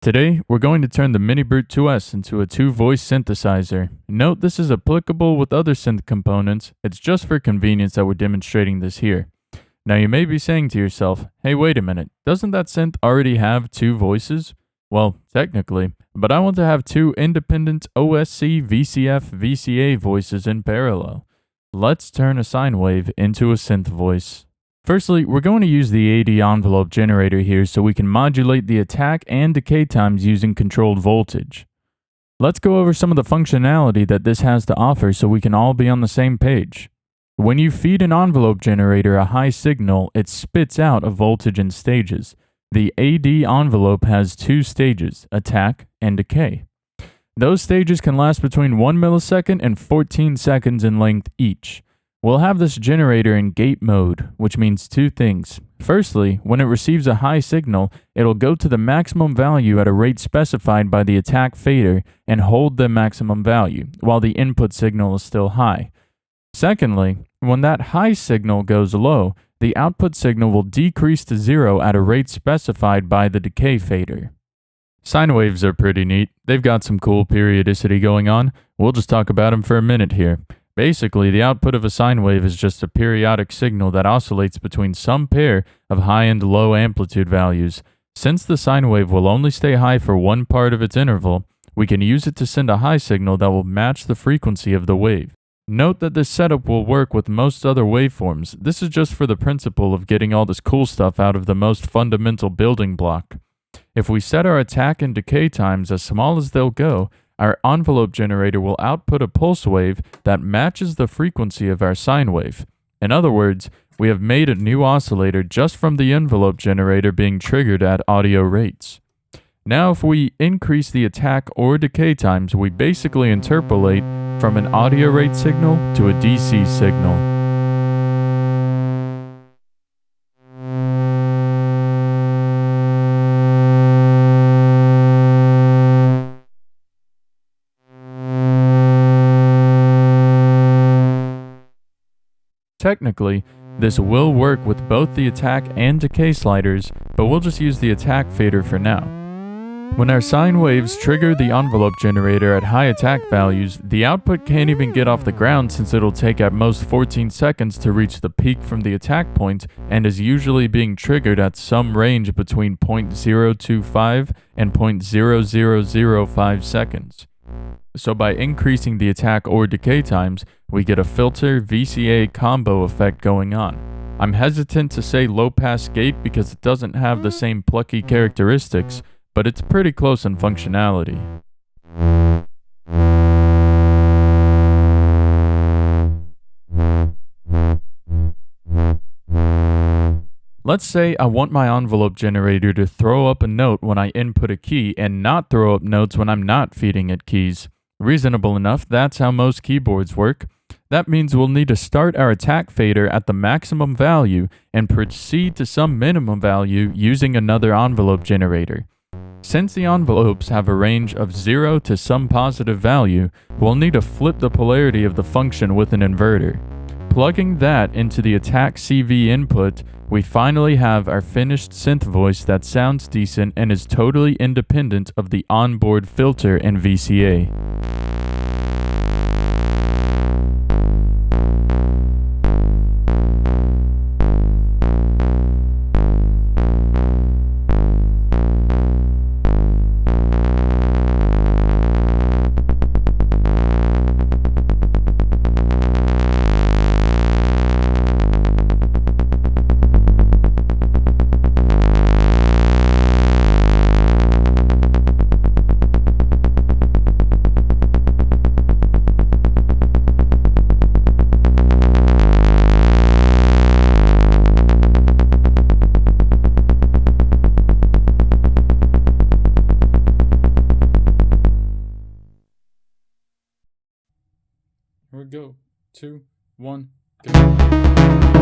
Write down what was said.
Today, we're going to turn the Minibrute 2S into a two-voice synthesizer. Note this is applicable with other synth components, it's just for convenience that we're demonstrating this here. Now you may be saying to yourself, hey wait a minute, doesn't that synth already have two voices? Well, technically, but I want to have two independent OSC, VCF, VCA voices in parallel. Let's turn a sine wave into a synth voice. Firstly, we're going to use the AD envelope generator here so we can modulate the attack and decay times using controlled voltage. Let's go over some of the functionality that this has to offer so we can all be on the same page. When you feed an envelope generator a high signal, it spits out a voltage in stages. The AD envelope has two stages, attack and decay. Those stages can last between 1 millisecond and 14 seconds in length each. We'll have this generator in gate mode, which means two things. Firstly, when it receives a high signal, it'll go to the maximum value at a rate specified by the attack fader and hold the maximum value, while the input signal is still high. Secondly, when that high signal goes low, the output signal will decrease to 0 at a rate specified by the decay fader. Sine waves are pretty neat. They've got some cool periodicity going on. We'll just talk about them for a minute here. Basically, the output of a sine wave is just a periodic signal that oscillates between some pair of high and low amplitude values. Since the sine wave will only stay high for one part of its interval, we can use it to send a high signal that will match the frequency of the wave. Note that this setup will work with most other waveforms. This is just for the principle of getting all this cool stuff out of the most fundamental building block. If we set our attack and decay times as small as they'll go, our envelope generator will output a pulse wave that matches the frequency of our sine wave. In other words, we have made a new oscillator just from the envelope generator being triggered at audio rates. Now if we increase the attack or decay times, we basically interpolate from an audio rate signal to a DC signal. Technically, this will work with both the attack and decay sliders, but we'll just use the attack fader for now. When our sine waves trigger the envelope generator at high attack values, the output can't even get off the ground since it'll take at most 14 seconds to reach the peak from the attack point and is usually being triggered at some range between 0.025 and 0.0005 seconds. So by increasing the attack or decay times, we get a filter VCA combo effect going on. I'm hesitant to say low pass gate because it doesn't have the same plucky characteristics, but it's pretty close in functionality. Let's say I want my envelope generator to throw up a note when I input a key and not throw up notes when I'm not feeding it keys. Reasonable enough, that's how most keyboards work. That means we'll need to start our attack fader at the maximum value and proceed to some minimum value using another envelope generator. Since the envelopes have a range of 0 to some positive value, we'll need to flip the polarity of the function with an inverter. Plugging that into the attack CV input, we finally have our finished synth voice that sounds decent and is totally independent of the onboard filter and VCA. Here we go. 2, 1, go.